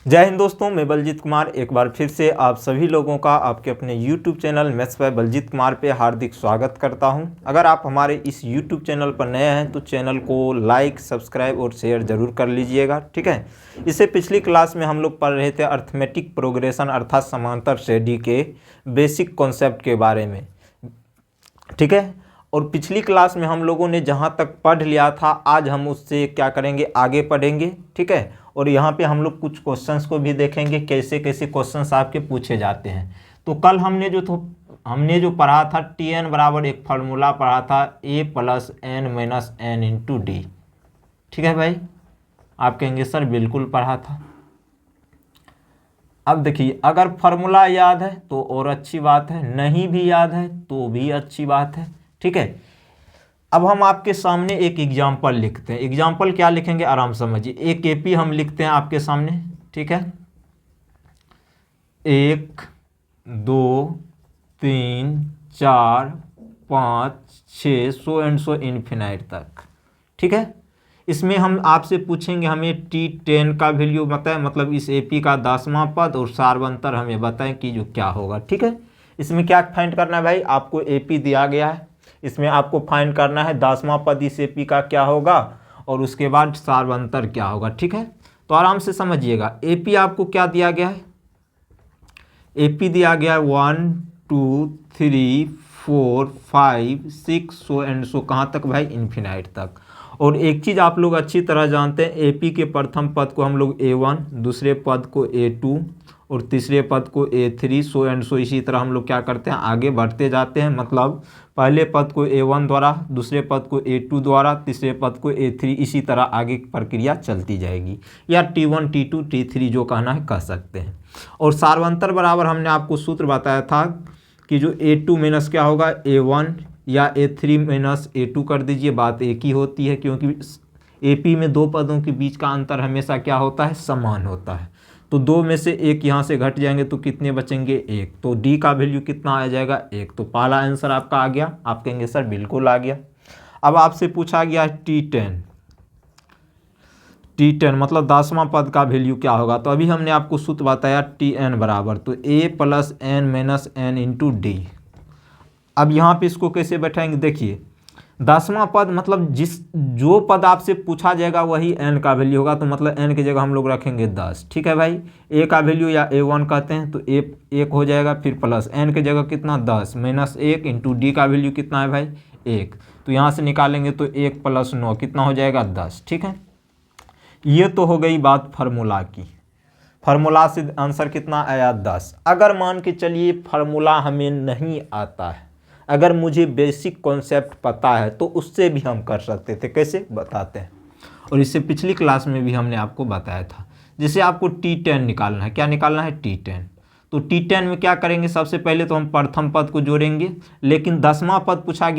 जय हिंद दोस्तों, मैं बलजीत कुमार एक बार फिर से आप सभी लोगों का आपके अपने YouTube channel maths by Baljeet Kumar पे हार्दिक स्वागत करता हूं। अगर आप हमारे इस YouTube चैनल पर नए हैं तो चैनल को लाइक, सब्सक्राइब और शेयर ज़रूर कर लीजिएगा, ठीक है। इससे पिछली क्लास में हम लोग पढ़ रहे थे अर्थमेटिक प्रोग्रेशन अर्थात समांतर श्रेणी के बेसिक कॉन्सेप्ट के बारे में, ठीक है। और पिछली क्लास में हम लोगों ने जहाँ तक पढ़ लिया था आज हम उससे क्या करेंगे, आगे पढ़ेंगे, ठीक है। और यहाँ पे हम लोग कुछ क्वेश्चंस को भी देखेंगे कैसे कैसे क्वेश्चंस आपके पूछे जाते हैं। तो कल हमने जो पढ़ा था Tn बराबर एक फार्मूला पढ़ा था a plus n minus n into d, ठीक है भाई। आप कहेंगे सर बिल्कुल पढ़ा था। अब देखिए, अगर फार्मूला याद है तो और अच्छी बात है, नहीं भी याद है तो भी अच्छी बात है, ठीक है। अब हम आपके सामने एक एग्जाम्पल लिखते हैं। एग्जाम्पल क्या लिखेंगे आराम समझिए। एक एपी हम लिखते हैं आपके सामने, ठीक है। 1 2 3 4 5 6 सो एंड सो इन्फिनाइट तक, ठीक है। इसमें हम आपसे पूछेंगे हमें T10 का वैल्यू बताएं, मतलब इस एपी का 10वां पद और सार्वंतर हमें बताएं कि जो क्या होगा, ठीक है। इसमें क्या फाइंड करना है भाई, आपको एपी दिया गया है, इसमें आपको फाइंड करना है 10वां पद इस एपी का क्या होगा और उसके बाद सार्वंतर क्या होगा, ठीक है। तो आराम से समझिएगा। एपी आपको क्या दिया गया है, एपी दिया गया है 1 2 3 4 5 6 सो एंड सो कहाँ तक भाई, इन्फिनाइट तक। और एक चीज़ आप लोग अच्छी तरह जानते हैं, एपी के प्रथम पद को हम लोग A1, दूसरे पद को A2 और तीसरे पद को A3 सो एंड सो इसी तरह हम लोग क्या करते हैं, आगे बढ़ते जाते हैं। मतलब पहले पद को A1 द्वारा, दूसरे पद को A2 द्वारा, तीसरे पद को A3, इसी तरह आगे प्रक्रिया चलती जाएगी, या T1 T2 T3 जो कहना है कह सकते हैं। और सार्वंतर बराबर हमने आपको सूत्र बताया था कि जो A2 माइनस क्या होगा A1 या A3 माइनस A2 कर दीजिए, बात एक ही होती है, क्योंकि एपी में दो पदों के बीच का अंतर हमेशा क्या होता है, समान होता है। तो दो में से एक यहाँ से घट जाएंगे तो कितने बचेंगे, एक। तो डी का वैल्यू कितना आ जाएगा, एक। तो पहला आंसर आपका आ गया। आप कहेंगे सर बिल्कुल आ गया। अब आपसे पूछा गया T10 मतलब 10वां पद का वैल्यू क्या होगा। तो अभी हमने आपको सूत्र बताया Tn बराबर तो a plus n minus n into d. अब यहाँ पे इसको कैसे बैठाएंगे, देखिए 10वां पद मतलब जो पद आपसे पूछा जाएगा वही n का वैल्यू होगा, तो मतलब n की जगह हम लोग रखेंगे 10, ठीक है भाई। a का वैल्यू या a1 कहते हैं तो a 1 हो जाएगा, फिर प्लस n की जगह कितना 10 माइनस 1 इंटू डी का वैल्यू कितना है भाई 1। तो यहाँ से निकालेंगे तो 1 प्लस 9 कितना हो जाएगा 10, ठीक है। ये तो हो गई बात फार्मूला की। फार्मूला से आंसर कितना आया 10। अगर मान के चलिए फार्मूला हमें नहीं आता है, अगर मुझे बेसिक कॉन्सेप्ट पता है तो उससे भी हम कर सकते थे। कैसे बताते हैं, और इससे पिछली क्लास में भी हमने आपको बताया था। जैसे आपको T10 निकालना है, क्या निकालना है T10। तो T10 में क्या करेंगे, सबसे पहले तो हम प्रथम पद को जोड़ेंगे, लेकिन 10वां पद पूछा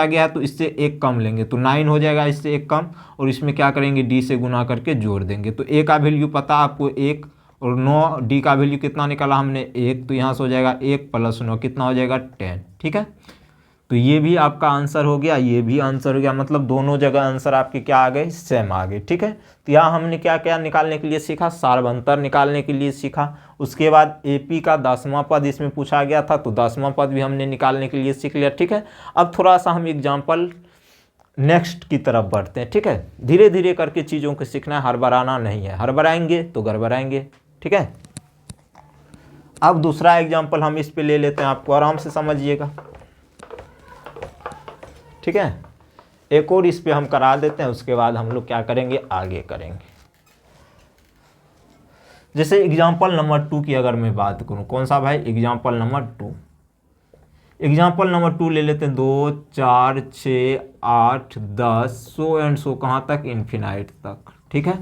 गया है तो इससे एक कम लेंगे तो 9 हो जाएगा, इससे एक कम। और इसमें क्या करेंगे, डी से गुना करके जोड़ देंगे। तो ए का वैल्यू पता आपको 1 और 9, डी का वैल्यू कितना निकाला हमने 1, तो यहाँ से हो जाएगा 1 प्लस 9 कितना हो जाएगा 10, ठीक है। तो ये भी आपका आंसर हो गया, ये भी आंसर हो गया, मतलब दोनों जगह आंसर आपके क्या आ गए, सेम आ गए, ठीक है। तो यहाँ हमने क्या क्या निकालने के लिए सीखा, सार्वंतर निकालने के लिए सीखा। उसके बाद एपी का 10वां पद इसमें पूछा गया था तो 10वां पद भी हमने निकालने के लिए सीख लिया, ठीक है। अब थोड़ा सा हम एग्जाम्पल नेक्स्ट की तरफ बढ़ते हैं, ठीक है। धीरे धीरे करके चीज़ों को सीखना है, हड़बड़ाना नहीं है, हड़बड़ाएंगे तो गड़बड़ाएंगे, ठीक है। अब दूसरा एग्जाम्पल हम इस पे ले लेते हैं, आपको आराम से समझिएगा, ठीक है। एक और इस पे हम करा देते हैं, उसके बाद हम लोग क्या करेंगे, आगे करेंगे। जैसे एग्जाम्पल नंबर 2 की अगर मैं बात करूं, कौन सा भाई, एग्जाम्पल नंबर 2। एग्जाम्पल नंबर 2 ले लेते हैं, 2 4 6 8 10 सो एंड सो कहाँ तक, इन्फिनाइट तक, ठीक है।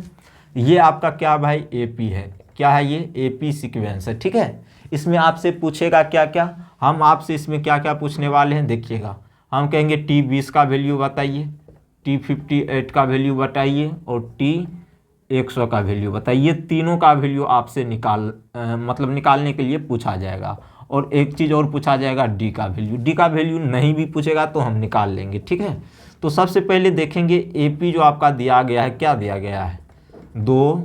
ये आपका क्या भाई एपी है, क्या है ये एपी सीक्वेंस है, ठीक है। इसमें आपसे पूछेगा क्या क्या, हम आपसे इसमें क्या क्या पूछने वाले हैं देखिएगा। हम कहेंगे T20 का वैल्यू बताइए, T58 का वैल्यू बताइए और T100 का वैल्यू बताइए। तीनों का वैल्यू आपसे मतलब निकालने के लिए पूछा जाएगा। और एक चीज़ और पूछा जाएगा डी का वैल्यू। डी का वैल्यू नहीं भी पूछेगा तो हम निकाल लेंगे, ठीक है। तो सबसे पहले देखेंगे एपी जो आपका दिया गया है, क्या दिया गया है, 2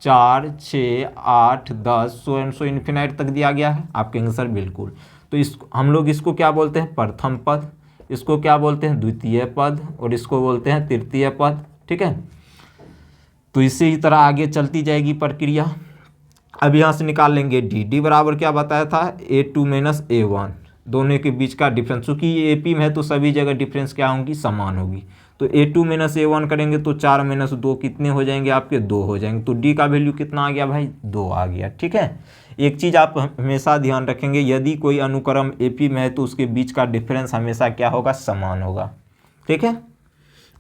4, 6, 8, 10 सो एंड सो इन्फिनाइट तक दिया गया है। आप कहेंगे सर बिल्कुल। तो इस हम लोग इसको क्या बोलते हैं, प्रथम पद, इसको क्या बोलते हैं, द्वितीय पद, और इसको बोलते हैं तृतीय पद। ठीक है, तो इसी तरह आगे चलती जाएगी प्रक्रिया। अब यहाँ से निकाल लेंगे डी बराबर क्या बताया था, A2 - A1, दोनों के बीच का डिफरेंस। चूँकि ये AP में है तो सभी जगह डिफरेंस क्या होंगी, समान होगी। तो A2 - A1 करेंगे तो 4 - 2 कितने हो जाएंगे आपके, 2 हो जाएंगे। तो डी का वैल्यू कितना आ गया भाई, 2 आ गया। ठीक है, एक चीज़ आप हमेशा ध्यान रखेंगे, यदि कोई अनुक्रम AP में है तो उसके बीच का डिफरेंस हमेशा क्या होगा, समान होगा। ठीक है,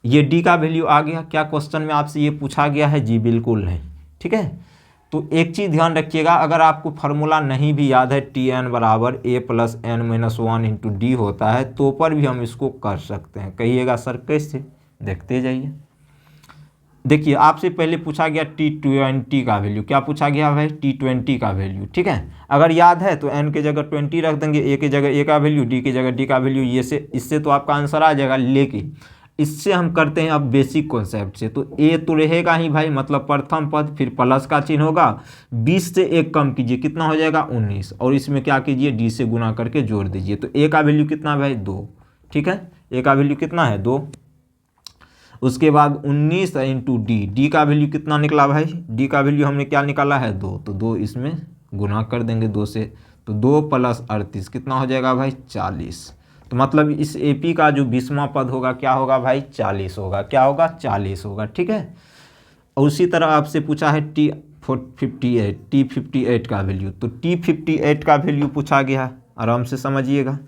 ये डी का वैल्यू आ गया। क्या क्वेश्चन में आपसे ये पूछा गया है, जी बिल्कुल नहीं। ठीक है, तो एक चीज़ ध्यान रखिएगा, अगर आपको फार्मूला नहीं भी याद है, Tn बराबर A + n - 1 × d होता है, तो पर भी हम इसको कर सकते हैं। कहिएगा सर कैसे, देखते जाइए। देखिए आपसे पहले पूछा गया T20 का वैल्यू, क्या पूछा गया भाई, T20 का वैल्यू। ठीक है, अगर याद है तो n के जगह 20 रख देंगे, a की जगह a का वैल्यू, d की जगह d का वैल्यू, ये से इससे तो आपका आंसर आ जाएगा। लेकिन इससे हम करते हैं अब बेसिक कॉन्सेप्ट से, तो a तो रहेगा ही भाई, मतलब प्रथम पद, फिर प्लस का चिन्ह होगा, 20 से 1 कम कीजिए, कितना हो जाएगा 19, और इसमें क्या कीजिए, d से गुना करके जोड़ दीजिए। तो a का वैल्यू कितना भाई, 2। ठीक है, a का वैल्यू कितना है, 2। उसके बाद 19 × डी का वैल्यू कितना निकला भाई, डी का वैल्यू हमने क्या निकाला है, 2। तो 2 इसमें गुना कर देंगे 2 से, तो 2 + 38 कितना हो जाएगा भाई, 40। तो मतलब इस AP का जो 20वां पद होगा क्या होगा भाई, 40 होगा। क्या होगा, 40 होगा। ठीक है, और उसी तरह आपसे पूछा है T58 का वैल्यू, तो T58 का वैल्यू पूछा गया है, आराम से समझिएगा।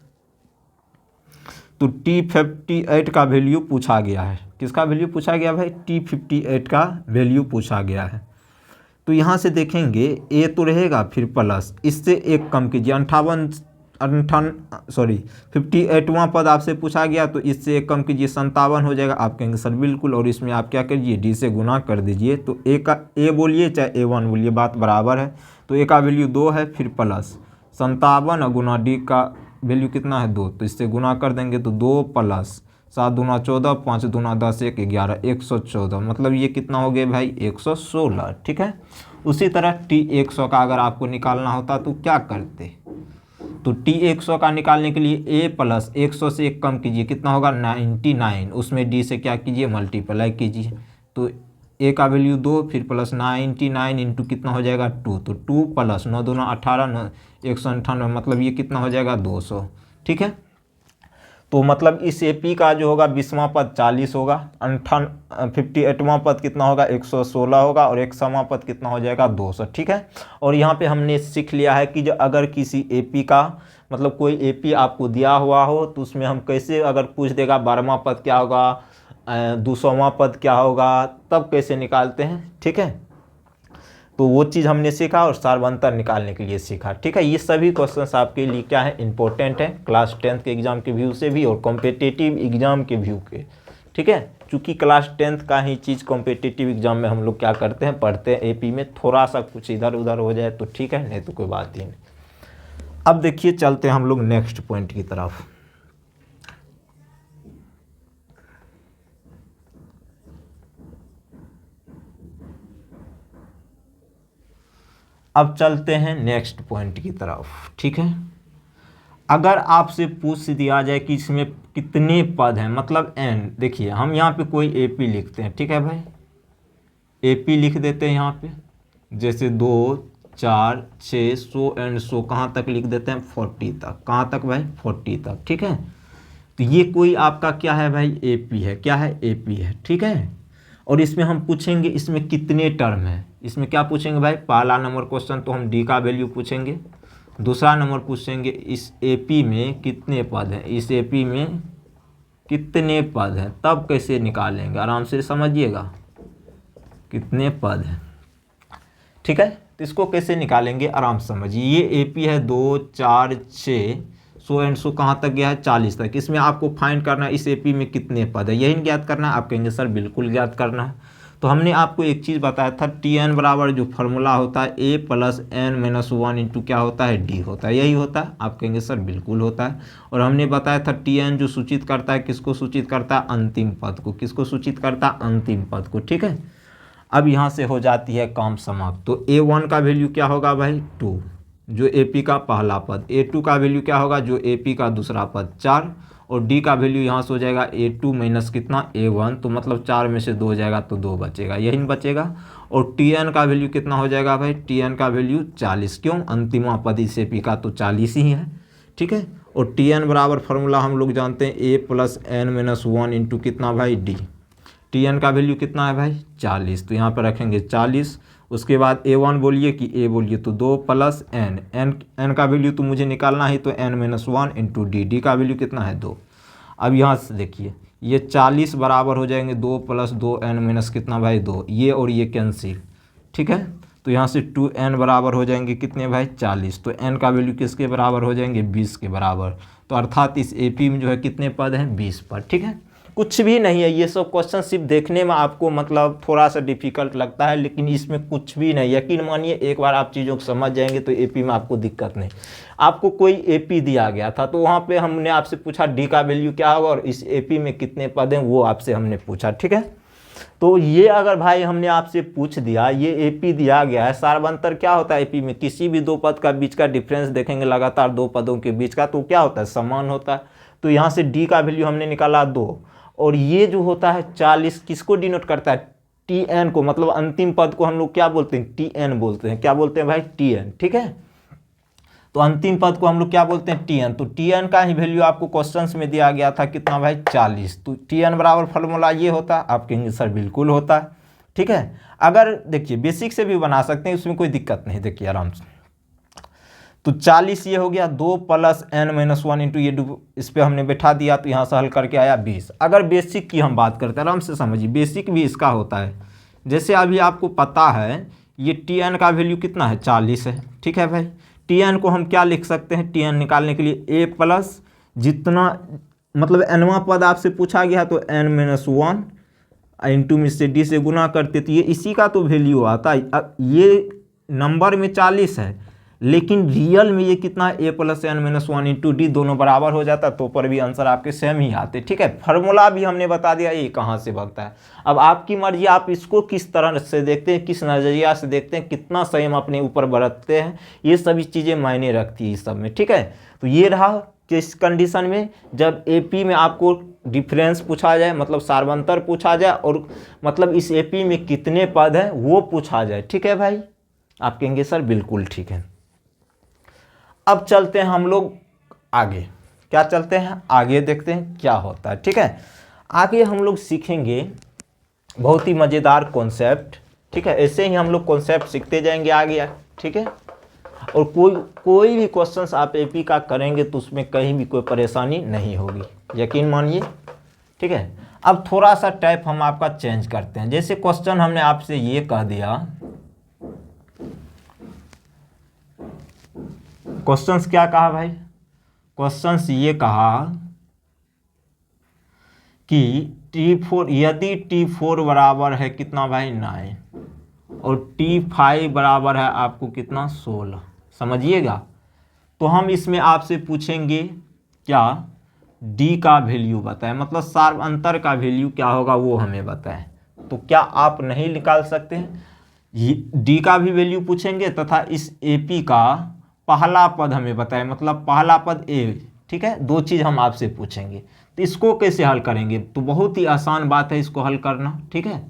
तो T58 का वैल्यू पूछा गया है, किसका वैल्यू पूछा गया भाई, T58 का वैल्यू पूछा गया है। तो यहाँ से देखेंगे A तो रहेगा, फिर प्लस, इससे 1 कम कीजिए, 58वां पद आपसे पूछा गया, तो इससे 1 कम कीजिए, 57 हो जाएगा। आप कहेंगे सर बिल्कुल, और इसमें आप क्या करिए, D से गुना कर दीजिए। तो A बोलिए चाहे A1 बोलिए, बात बराबर है। तो A का वैल्यू 2 है, फिर प्लस 57 गुना D का वैल्यू कितना है, 2, तो इससे गुना कर देंगे, तो 2 + 7 दूना 14, 5 दूना 10, 1 11, 114, मतलब ये कितना हो गया भाई, 116। ठीक है, उसी तरह T100 का अगर आपको निकालना होता तो क्या करते, तो T100 का निकालने के लिए A + 100 से 1 कम कीजिए, कितना होगा 99, उसमें D से क्या कीजिए, मल्टीप्लाई कीजिए। तो A का वैल्यू 2, फिर प्लस 99 इंटू कितना हो जाएगा 2, तो 2 + 9 दूना 18, 198, मतलब ये कितना हो जाएगा 200। ठीक है, तो मतलब इस AP का जो होगा 20वां पद 40 होगा, 58वां पद कितना होगा, 116 होगा, और 100वां पद कितना हो जाएगा 200। ठीक है, और यहाँ पे हमने सीख लिया है कि जो अगर किसी AP का मतलब कोई AP आपको दिया हुआ हो तो उसमें हम कैसे, अगर पूछ देगा 12वां पद क्या होगा, 200वां पद क्या होगा, तब कैसे निकालते हैं। ठीक है, तो वो चीज़ हमने सीखा और सार्वंतर निकालने के लिए सीखा। ठीक है, ये सभी क्वेश्चंस आपके लिए क्या है, इंपॉर्टेंट है, क्लास 10th के एग्जाम के व्यू से भी और कॉम्पिटिटिव एग्जाम के व्यू के। ठीक है, चूँकि क्लास 10th का ही चीज़ कॉम्पिटिटिव एग्जाम में हम लोग क्या करते हैं, पढ़ते हैं AP में, थोड़ा सा कुछ इधर उधर हो जाए तो ठीक है, नहीं तो कोई बात ही नहीं। अब देखिए चलते हैं हम लोग नेक्स्ट पॉइंट की तरफ। अब चलते हैं नेक्स्ट पॉइंट की तरफ। ठीक है, अगर आपसे पूछ दिया जाए कि इसमें कितने पद हैं, मतलब n, देखिए हम यहाँ पे कोई AP लिखते हैं। ठीक है भाई, AP लिख देते हैं यहाँ पे, जैसे 2, 4, 6, 100 एंड 100 कहाँ तक लिख देते हैं, 40 तक। कहाँ तक भाई, 40 तक। ठीक है, तो ये कोई आपका क्या है भाई, AP है। क्या है, AP है। ठीक है, और इसमें हम पूछेंगे इसमें कितने टर्म है, इसमें क्या पूछेंगे भाई, पहला नंबर क्वेश्चन तो हम D का वैल्यू पूछेंगे, दूसरा नंबर पूछेंगे इस AP में कितने पद हैं, इस AP में कितने पद हैं, तब कैसे निकालेंगे, आराम से समझिएगा, कितने पद हैं। ठीक है, तो इसको कैसे निकालेंगे, आराम से समझिए। ये AP है 2, 4, 6, 100 एंड 100 कहाँ तक गया है, 40 तक। इसमें आपको फाइंड करना है इस AP में कितने पद है, यही ज्ञात करना है। आप कहेंगे सर बिल्कुल ज्ञात करना है। तो हमने आपको एक चीज़ बताया था, Tn बराबर जो फार्मूला होता है A + n - 1 इंटू क्या होता है, D होता है, यही होता है। आप कहेंगे सर बिल्कुल होता है। और हमने बताया था Tn जो सूचित करता है, किसको सूचित करता है, अंतिम पद को। किसको सूचित करता है, अंतिम पद को। ठीक है, अब यहाँ से हो जाती है काम समाप्त। तो A1 का वैल्यू क्या होगा भाई 2, जो AP का पहला पद, A2 का वैल्यू क्या होगा जो AP का दूसरा पद 4, और D का वैल्यू यहाँ से हो जाएगा A2 माइनस कितना A1, तो मतलब 4 में से 2 हो जाएगा तो 2 बचेगा, यही बचेगा। और Tn का वैल्यू कितना हो जाएगा भाई, Tn का वैल्यू 40, क्यों, अंतिमा पद इस AP का तो 40 ही है, ठीक है। और Tn बराबर फार्मूला हम लोग जानते हैं A plus n minus 1 into कितना भाई D। Tn का वैल्यू कितना है भाई 40, तो यहाँ पर रखेंगे 40। उसके बाद A1 बोलिए कि A बोलिए, तो 2 प्लस n का वैल्यू तो मुझे निकालना ही, तो n माइनस 1 इंटू D का वैल्यू कितना है 2। अब यहाँ से देखिए ये 40 बराबर हो जाएंगे 2 प्लस 2n माइनस कितना भाई 2, ये और ये कैंसिल, ठीक है। तो यहाँ से 2n बराबर हो जाएंगे कितने भाई 40, तो n का वैल्यू किसके बराबर हो जाएंगे 20 के बराबर। तो अर्थात इस AP में जो है कितने पद हैं 20 पद, ठीक है। कुछ भी नहीं है, ये सब क्वेश्चन सिर्फ देखने में आपको मतलब थोड़ा सा डिफिकल्ट लगता है, लेकिन इसमें कुछ भी नहीं, यकीन मानिए एक बार आप चीज़ों को समझ जाएंगे तो AP में आपको दिक्कत नहीं। आपको कोई AP दिया गया था तो वहाँ पे हमने आपसे पूछा D का वैल्यू क्या होगा और इस AP में कितने पद हैं वो आपसे हमने पूछा, ठीक है। तो ये अगर भाई हमने आपसे पूछ दिया, ये AP दिया गया है, सार्वंतर क्या होता है AP में, किसी भी दो पद का बीच का डिफरेंस देखेंगे लगातार दो पदों के बीच का, तो क्या होता है समान होता है। तो यहाँ से D का वैल्यू हमने निकाला 2, और ये जो होता है 40 किसको डिनोट करता है Tn को, मतलब अंतिम पद को हम लोग क्या बोलते हैं Tn बोलते हैं, क्या बोलते हैं भाई Tn, ठीक है। तो अंतिम पद को हम लोग क्या बोलते हैं Tn, तो Tn का ही वैल्यू आपको क्वेश्चंस में दिया गया था कितना भाई 40, तो Tn बराबर फार्मूला ये होता है, आप कहेंगे सर बिल्कुल होता है, ठीक है। अगर देखिए बेसिक से भी बना सकते हैं, उसमें कोई दिक्कत नहीं, देखिए आराम से। तो 40 ये हो गया 2 प्लस n माइनस 1 इंटू ये इस पर हमने बैठा दिया, तो यहाँ से हल करके आया 20। अगर बेसिक की हम बात करते हैं, आराम से समझिए, बेसिक भी इसका होता है। जैसे अभी आपको पता है ये Tn का वैल्यू कितना है 40 है, ठीक है भाई। Tn को हम क्या लिख सकते हैं, Tn निकालने के लिए a प्लस जितना मतलब nवां पद आपसे पूछा गया तो n माइनस 1 इंटू में से D से गुना करते, तो ये इसी का तो वैल्यू आता है। ये नंबर में 40 है, लेकिन रियल में ये कितना है a plus n minus 1 into D, दोनों बराबर हो जाता तो पर भी आंसर आपके सेम ही आते, ठीक है। फार्मूला भी हमने बता दिया ये कहाँ से बनता है। अब आपकी मर्जी, आप इसको किस तरह से देखते हैं, किस नज़रिया से देखते हैं, कितना संयम अपने ऊपर बरतते हैं, ये सभी चीज़ें मायने रखती है इस सब में, ठीक है। तो ये रहा किस कंडीशन में, जब AP में आपको डिफरेंस पूछा जाए, मतलब सार्वंतर पूछा जाए, और मतलब इस AP में कितने पद हैं वो पूछा जाए, ठीक है भाई। आप कहेंगे सर बिल्कुल ठीक है। अब चलते हैं हम लोग आगे, क्या चलते हैं आगे, देखते हैं क्या होता है, ठीक है। आगे हम लोग सीखेंगे बहुत ही मज़ेदार कॉन्सेप्ट, ठीक है। ऐसे ही हम लोग कॉन्सेप्ट सीखते जाएंगे आगे, ठीक है। और कोई भी क्वेश्चंस आप AP का करेंगे तो उसमें कहीं भी कोई परेशानी नहीं होगी, यकीन मानिए, ठीक है। अब थोड़ा सा टाइप हम आपका चेंज करते हैं। जैसे क्वेश्चन हमने आपसे ये कह दिया, क्वेश्चंस क्या कहा भाई, क्वेश्चंस ये कहा कि T4 यदि T4 बराबर है कितना भाई 9 और T5 बराबर है आपको कितना 16, समझिएगा। तो हम इसमें आपसे पूछेंगे क्या D का वैल्यू बताएं, मतलब सार्वंतर का वैल्यू क्या होगा वो हमें बताएं। तो क्या आप नहीं निकाल सकते हैं, D का भी वैल्यू पूछेंगे तथा इस AP का पहला पद हमें बताएं, मतलब पहला पद A, ठीक है। दो चीज़ हम आपसे पूछेंगे, तो इसको कैसे हल करेंगे, तो बहुत ही आसान बात है इसको हल करना, ठीक है।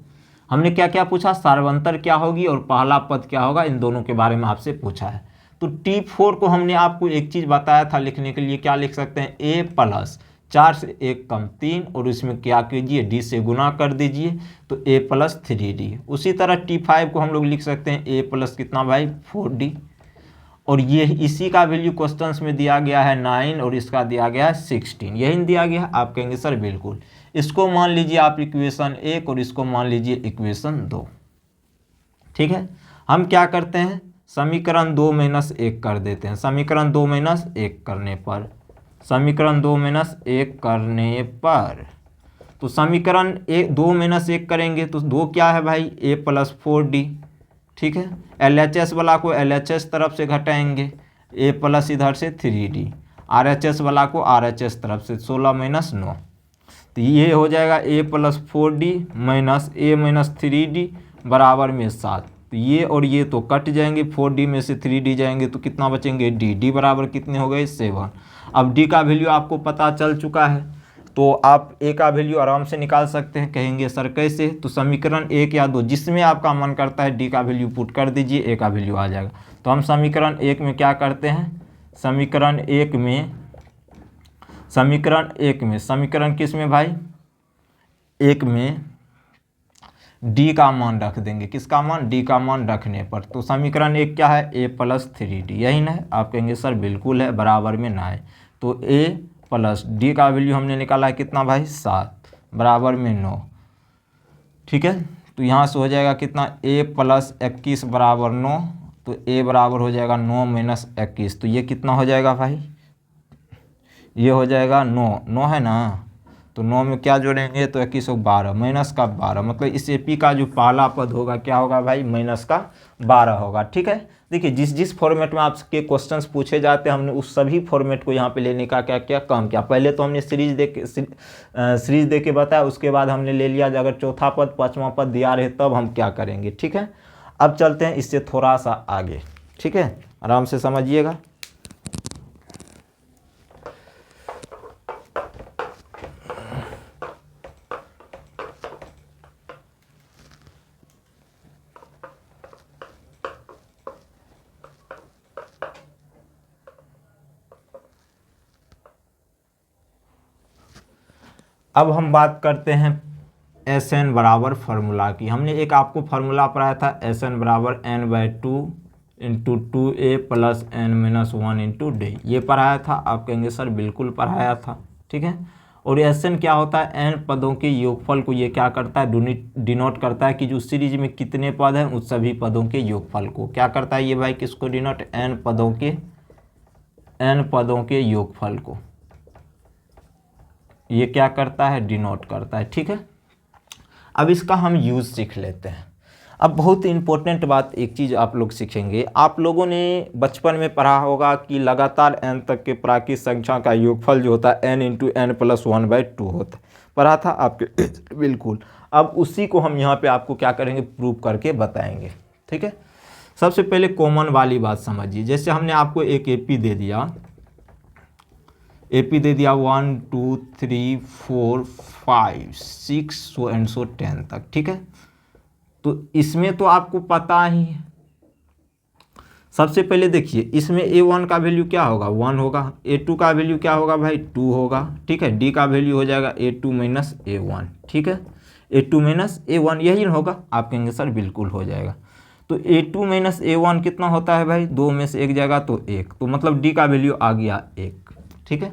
हमने क्या क्या पूछा, सार्वंतर क्या होगी और पहला पद क्या होगा, इन दोनों के बारे में आपसे पूछा है। तो T4 को हमने आपको एक चीज़ बताया था लिखने के लिए, क्या लिख सकते हैं A प्लस 4 से 1 कम 3, और इसमें क्या कीजिए D से गुना कर दीजिए, तो A प्लस 3D। उसी तरह T5 को हम लोग लिख सकते हैं A प्लस कितना भाई 4D, और ये इसी का वैल्यू क्वेश्चंस में दिया गया है 9 और इसका दिया गया है 16, यही दिया गया है। आप कहेंगे सर बिल्कुल, इसको मान लीजिए आप इक्वेशन 1 और इसको मान लीजिए इक्वेशन 2, ठीक है। हम क्या करते हैं, समीकरण 2 माइनस 1 कर देते हैं। समीकरण 2 माइनस 1 करने पर, समीकरण 2 माइनस 1 करने पर, तो समीकरण 2 माइनस 1 करेंगे तो 2 क्या है भाई A प्लस 4D, ठीक है। LHS वाला को LHS तरफ से घटाएंगे, A प्लस इधर से 3D, RHS वाला को RHS तरफ से 16 माइनस 9, तो ये हो जाएगा A plus 4D minus A minus 3D बराबर में 7। तो ये और ये तो कट जाएंगे, 4D में से 3D जाएंगे तो कितना बचेंगे D बराबर कितने हो गए 7। अब D का वैल्यू आपको पता चल चुका है तो आप A का वैल्यू आराम से निकाल सकते हैं। कहेंगे सर कैसे, तो समीकरण 1 या 2 जिसमें आपका मन करता है D का वैल्यू पुट कर दीजिए, A का वैल्यू आ जाएगा। तो हम समीकरण 1 में क्या करते हैं, समीकरण किस में भाई, 1 में D का मान रख देंगे। किसका मान, D का मान रखने पर। तो समीकरण 1 क्या है, A + 3D, यही ना है। आप कहेंगे सर बिल्कुल है, बराबर में ना है। तो A + D का वैल्यू हमने निकाला है कितना भाई 7 बराबर में 9, ठीक है। तो यहाँ से हो जाएगा कितना, A + 21 बराबर 9। तो A बराबर हो जाएगा 9 - 21। तो ये कितना हो जाएगा भाई, ये हो जाएगा 9 है ना। तो 9 में क्या जोड़ेंगे, तो 21 और 12 माइनस का 12, मतलब इस AP का जो पहला पद होगा क्या होगा भाई, -12 होगा, ठीक है। देखिए जिस फॉर्मेट में आपके क्वेश्चंस पूछे जाते हैं हमने उस सभी फॉर्मेट को यहाँ पे लेने का क्या क्या काम किया। पहले तो हमने सीरीज दे के बताया, उसके बाद हमने ले लिया अगर चौथा पद पाँचवा पद दिया रहे तब हम क्या करेंगे, ठीक है। अब चलते हैं इससे थोड़ा सा आगे, ठीक है, आराम से समझिएगा। अब हम बात करते हैं SN बराबर फार्मूला की। हमने एक आपको फार्मूला पढ़ाया था, SN बराबर n/2 × 2a + n - 1 × d, ये पढ़ाया था। आप कहेंगे सर बिल्कुल पढ़ाया था, ठीक है। और SN क्या होता है, n पदों के योगफल को ये क्या करता है, डिनोट करता है कि जो सीरीज में कितने पद हैं उस सभी पदों के योगफल को क्या करता है ये भाई, किसको डिनोट, n पदों के योगफल को ये क्या करता है, डिनोट करता है, ठीक है। अब इसका हम यूज़ सीख लेते हैं। अब बहुत इंपॉर्टेंट बात एक चीज़ आप लोग सीखेंगे, आप लोगों ने बचपन में पढ़ा होगा कि लगातार n तक के प्राकृत संख्या का योगफल जो होता है n × n + 1/2 होता है, पढ़ा था आपके बिल्कुल। अब उसी को हम यहाँ पे आपको क्या करेंगे, प्रूव करके बताएंगे, ठीक है। सबसे पहले कॉमन वाली बात समझिए, जैसे हमने आपको एक AP दे दिया 1 2 3 4 5 6 सो एंड सो 10 तक, ठीक है। तो इसमें तो आपको पता ही है। सबसे पहले देखिए इसमें A1 का वैल्यू क्या होगा, 1 होगा। A2 का वैल्यू क्या होगा भाई, 2 होगा, ठीक है। D का वैल्यू हो जाएगा A2 - A1, ठीक है। A2 - A1 यही होगा। आप कहेंगे सर बिल्कुल हो जाएगा। तो A2 - A1 कितना होता है भाई, 2 में से 1 जाएगा तो 1, तो मतलब D का वैल्यू आ गया 1, ठीक है।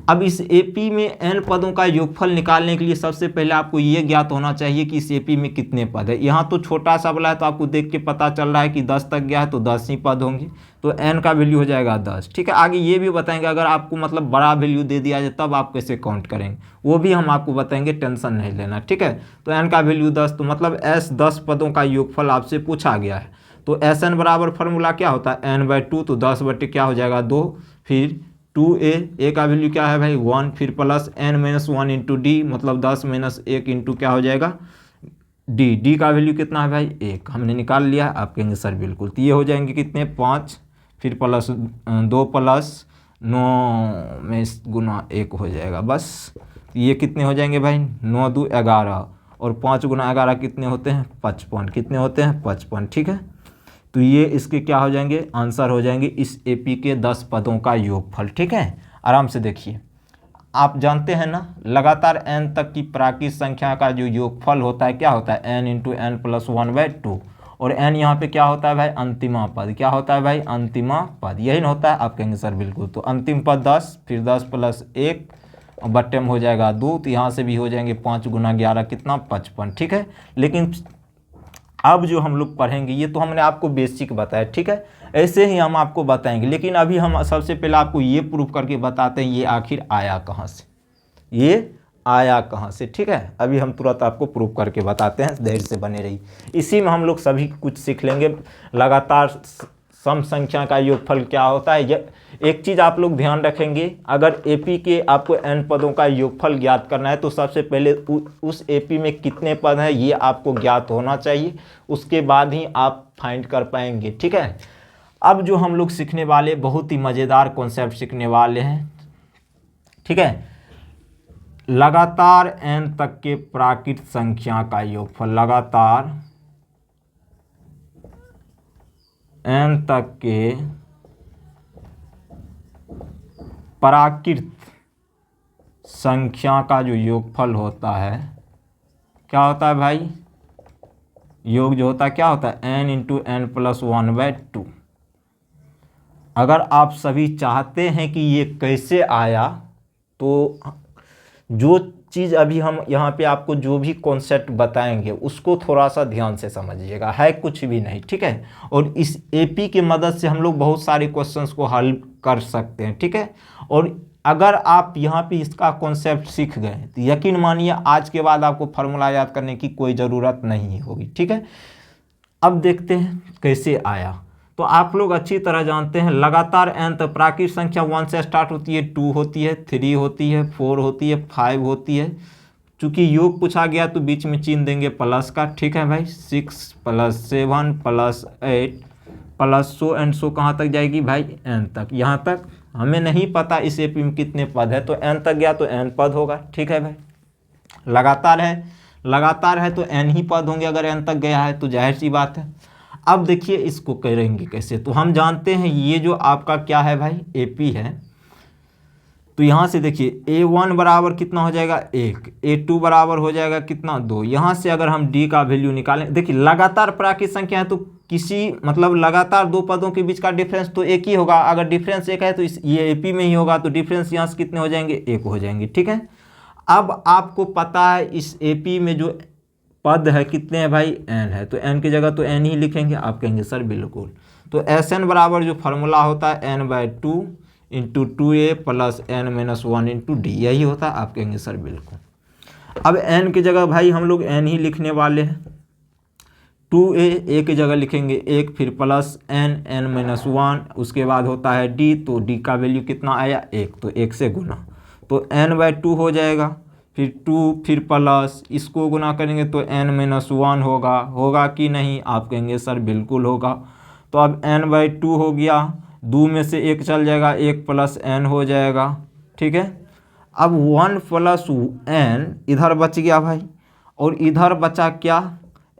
अब इस AP में n पदों का योगफल निकालने के लिए सबसे पहले आपको ये ज्ञात होना चाहिए कि इस AP में कितने पद है। यहाँ तो छोटा सा वाला है तो आपको देख के पता चल रहा है कि 10 तक गया है तो 10 ही पद होंगे, तो n का वैल्यू हो जाएगा 10, ठीक है। आगे ये भी बताएंगे अगर आपको मतलब बड़ा वैल्यू दे दिया जाए तब आप कैसे काउंट करेंगे, वो भी हम आपको बताएंगे, टेंशन नहीं लेना, ठीक है। तो n का वैल्यू 10, तो मतलब 10 पदों का योगफल आपसे पूछा गया है। तो SN बराबर फार्मूला क्या होता है, n/2, तो 10 बटे क्या हो जाएगा 2, फिर 2a का वैल्यू क्या है भाई 1, फिर प्लस n - 1 × d, मतलब 10 - 1 इंटू क्या हो जाएगा d का वैल्यू कितना है भाई 1, हमने निकाल लिया। आप कहेंगे सर बिल्कुल, तो ये हो जाएंगे कितने 5, फिर प्लस 2 + 9 में गुना 1 हो जाएगा, बस। ये कितने हो जाएंगे भाई 9 × 2 = 11, और 5 × 11 कितने होते हैं 55, कितने होते हैं 55, ठीक है। तो ये इसके क्या हो जाएंगे, आंसर हो जाएंगे इस AP के 10 पदों का योगफल, ठीक है। आराम से देखिए, आप जानते हैं ना लगातार n तक की प्राकृत संख्या का जो योगफल होता है क्या होता है, n × n + 1/2, और n यहाँ पे क्या होता है भाई अंतिमा पद, क्या होता है भाई अंतिमा पद, यही होता है। आप कहेंगे सर बिल्कुल, तो अंतिम पद 10, फिर 10 + 1 बट्टे में हो जाएगा 2, तो यहाँ से भी हो जाएंगे 5 × 11 कितना 55, ठीक है। लेकिन अब जो हम लोग पढ़ेंगे ये तो हमने आपको बेसिक बताया, ठीक है, ऐसे ही हम आपको बताएंगे। लेकिन अभी हम सबसे पहले आपको ये प्रूफ करके बताते हैं ये आखिर आया कहाँ से, ये आया कहाँ से, ठीक है। अभी हम तुरंत आपको प्रूफ करके बताते हैं, धैर्य से बने रहिए। इसी में हम लोग सभी कुछ सीख लेंगे। लगातार सम संख्या का योगफल क्या होता है। एक चीज़ आप लोग ध्यान रखेंगे, अगर एपी के आपको n पदों का योगफल ज्ञात करना है तो सबसे पहले उस एपी में कितने पद हैं ये आपको ज्ञात होना चाहिए, उसके बाद ही आप फाइंड कर पाएंगे। ठीक है, अब जो हम लोग सीखने वाले बहुत ही मज़ेदार कॉन्सेप्ट सीखने वाले हैं। ठीक है, लगातार n तक के प्राकृत संख्या का योगफल, लगातार n तक के प्राकृत संख्या का जो योगफल होता है क्या होता है भाई, योग जो होता है क्या होता है n इंटू एन प्लस 1/2। अगर आप सभी चाहते हैं कि ये कैसे आया तो जो चीज़ अभी हम यहाँ पे आपको जो भी कॉन्सेप्ट बताएंगे उसको थोड़ा सा ध्यान से समझिएगा, है कुछ भी नहीं। ठीक है, और इस एपी की मदद से हम लोग बहुत सारे क्वेश्चंस को हल कर सकते हैं। ठीक है, और अगर आप यहाँ पे इसका कॉन्सेप्ट सीख गए तो यकीन मानिए आज के बाद आपको फार्मूला याद करने की कोई ज़रूरत नहीं होगी। ठीक है, अब देखते हैं कैसे आया। तो आप लोग अच्छी तरह जानते हैं लगातार n तक प्राकृत संख्या 1 से स्टार्ट होती है, 2 होती है, 3 होती है, 4 होती है, 5 होती है। चूँकि योग पूछा गया तो बीच में चिन्ह देंगे प्लस का। ठीक है भाई, 6 plus 7 plus 8 plus so and so कहाँ तक जाएगी भाई n तक। यहाँ तक हमें नहीं पता इस एपी में कितने पद है, तो n तक गया तो n पद होगा। ठीक है भाई, लगातार है तो n ही पद होंगे अगर n तक गया है तो जाहिर सी बात है। अब देखिए इसको करेंगे कैसे, तो हम जानते हैं ये जो आपका क्या है भाई एपी है, तो यहाँ से देखिए a1 बराबर कितना हो जाएगा 1, a2 बराबर हो जाएगा कितना 2। यहाँ से अगर हम d का वैल्यू निकालें, देखिए लगातार प्राकृत संख्या है तो किसी मतलब लगातार दो पदों के बीच का डिफरेंस तो एक ही होगा। अगर डिफरेंस एक है तो ये एपी में ही होगा, तो डिफरेंस यहाँ से कितने हो जाएंगे 1 हो जाएंगे। ठीक है, अब आपको पता है इस एपी में जो पद है कितने हैं भाई n है, तो n की जगह तो n ही लिखेंगे। आप कहेंगे सर बिल्कुल, तो Sn बराबर जो फार्मूला होता है n/2 into 2a plus n-1 into D, यही होता है। आप कहेंगे सर बिल्कुल। अब n की जगह भाई हम लोग n ही लिखने वाले हैं, 2a की जगह लिखेंगे 1, फिर प्लस n-1, उसके बाद होता है d, तो d का वैल्यू कितना आया 1, तो 1 से गुना, तो n/2 हो जाएगा, फिर 2 फिर प्लस इसको गुना करेंगे तो n-1 होगा कि नहीं। आप कहेंगे सर बिल्कुल होगा। तो अब n/2 हो गया, 2 में से 1 चल जाएगा, 1 प्लस n हो जाएगा। ठीक है, अब 1 प्लस n इधर बच गया भाई, और इधर बचा क्या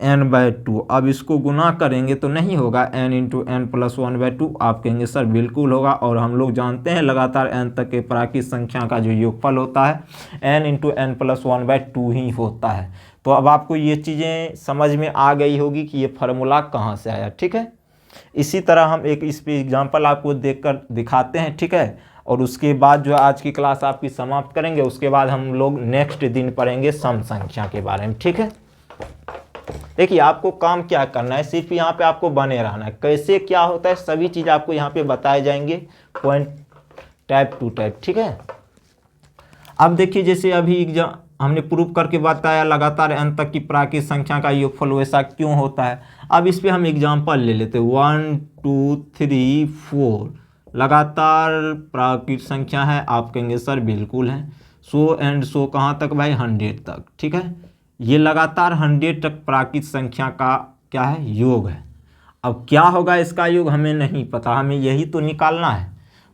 n/2। अब इसको गुना करेंगे तो नहीं होगा n इंटू एन प्लस 1/2। आप कहेंगे सर बिल्कुल होगा, और हम लोग जानते हैं लगातार n तक के प्राकृत संख्या का जो योगफल होता है n इंटू एन प्लस 1/2 ही होता है। तो अब आपको ये चीज़ें समझ में आ गई होगी कि ये फार्मूला कहाँ से आया। ठीक है, इसी तरह हम एक इस पे एग्जाम्पल आपको देखकर दिखाते हैं। ठीक है, और उसके बाद जो आज की क्लास आपकी समाप्त करेंगे, उसके बाद हम लोग नेक्स्ट दिन पढ़ेंगे सम संख्या के बारे में। ठीक है, देखिए आपको काम क्या करना है, सिर्फ यहाँ पे आपको बने रहना है। कैसे क्या होता है सभी चीज़ आपको यहाँ पे बताए जाएंगे पॉइंट टाइप टू टाइप। ठीक है, अब देखिए जैसे अभी हमने प्रूफ करके बताया लगातार n तक की प्राकृत संख्या का योगफल वैसा क्यों होता है। अब इस पे हम एग्जांपल ले लेते हैं, 1 2 3 4 लगातार प्राकृत संख्या है। आप कहेंगे सर बिल्कुल है, सो एंड सो कहाँ तक भाई 100 तक। ठीक है, ये लगातार 100 तक प्राकृत संख्या का क्या है योग है। अब क्या होगा इसका योग हमें नहीं पता, हमें यही तो निकालना है,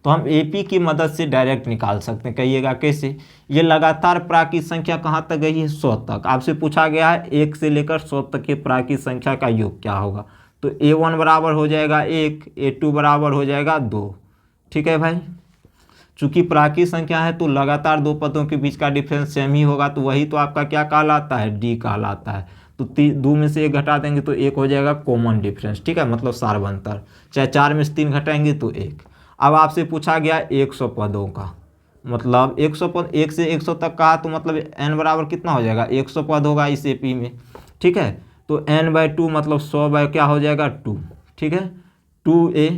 तो हम एपी की मदद से डायरेक्ट निकाल सकते हैं। कहिएगा कैसे, ये लगातार प्राकृत संख्या कहाँ तक गई है 100 तक। आपसे पूछा गया है 1 से लेकर 100 तक के प्राकृत संख्या का योग क्या होगा, तो a1 बराबर हो जाएगा 1, a2 बराबर हो जाएगा 2। ठीक है भाई, चूंकि प्राकृत संख्या है तो लगातार दो पदों के बीच का डिफरेंस सेम ही होगा, तो वही तो आपका क्या कहलाता है डी कहलाता है। तो 2 में से 1 घटा देंगे तो 1 हो जाएगा कॉमन डिफरेंस। ठीक है, मतलब सार्वंतर, चाहे 4 में से 3 घटाएंगे तो 1। अब आपसे पूछा गया 100 पदों का, मतलब 100 पद 1 से 100 तक कहा तो मतलब n बराबर कितना हो जाएगा 100 पद होगा इस एपी में। ठीक है, तो n/2 मतलब 100 बाय क्या हो जाएगा 2। ठीक है, 2a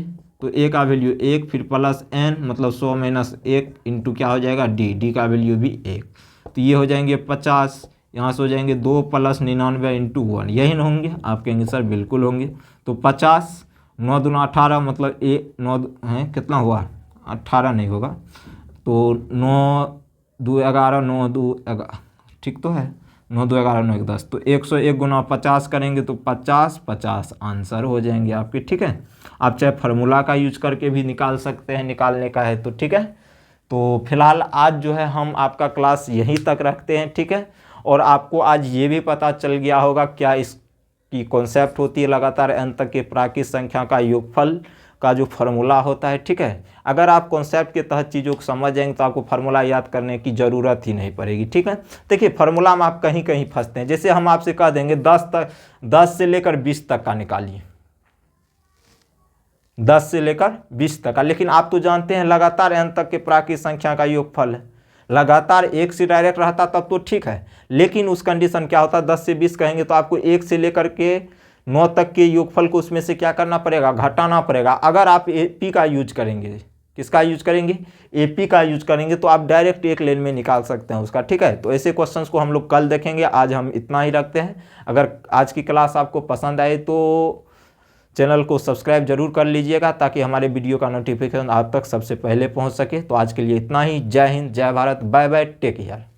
तो a का वैल्यू 1, फिर प्लस n मतलब 100 माइनस 1 इंटू क्या हो जाएगा d का वैल्यू भी 1, तो ये हो जाएंगे 50। यहाँ से हो जाएंगे 2 प्लस 99 इंटू 1, यही ना होंगे। आप कहेंगे सर बिल्कुल होंगे, तो 50 9 दूना 18 मतलब 9 है कितना हुआ 18 नहीं होगा, तो 9 2 11 9 2 11 ठीक तो है, 9 2 11 9 1 10, तो 101 गुना 50 करेंगे तो 50 50 आंसर हो जाएंगे आपके। ठीक है, आप चाहे फार्मूला का यूज करके भी निकाल सकते हैं, निकालने का है तो। ठीक है, तो फिलहाल आज जो है हम आपका क्लास यहीं तक रखते हैं। ठीक है, और आपको आज ये भी पता चल गया होगा क्या इसकी कॉन्सेप्ट होती है लगातार n तक के प्राकृत संख्या का योगफल का जो फार्मूला होता है। ठीक है, अगर आप कॉन्सेप्ट के तहत चीज़ों को समझ जाएंगे तो आपको फार्मूला याद करने की ज़रूरत ही नहीं पड़ेगी। ठीक है, देखिए फार्मूला में आप कहीं कहीं फंसते हैं, जैसे हम आपसे कह देंगे 10 से लेकर 20 तक का निकालिए, 10 से लेकर 20 तक का, लेकिन आप तो जानते हैं लगातार n तक के प्राकृत संख्या का योगफल है। लगातार 1 से डायरेक्ट रहता तब तो ठीक है, लेकिन उस कंडीशन क्या होता है 10 से 20 कहेंगे तो आपको 1 से लेकर के 9 तक के योगफल को उसमें से क्या करना पड़ेगा, घटाना पड़ेगा। अगर आप एपी का यूज करेंगे, किसका यूज करेंगे, एपी का यूज करेंगे, तो आप डायरेक्ट एक लेन में निकाल सकते हैं उसका। ठीक है, तो ऐसे क्वेश्चंस को हम लोग कल देखेंगे, आज हम इतना ही रखते हैं। अगर आज की क्लास आपको पसंद आए तो चैनल को सब्सक्राइब जरूर कर लीजिएगा ताकि हमारे वीडियो का नोटिफिकेशन आप तक सबसे पहले पहुंच सके। तो आज के लिए इतना ही। जय हिंद, जय Bharat, bye bye, take care.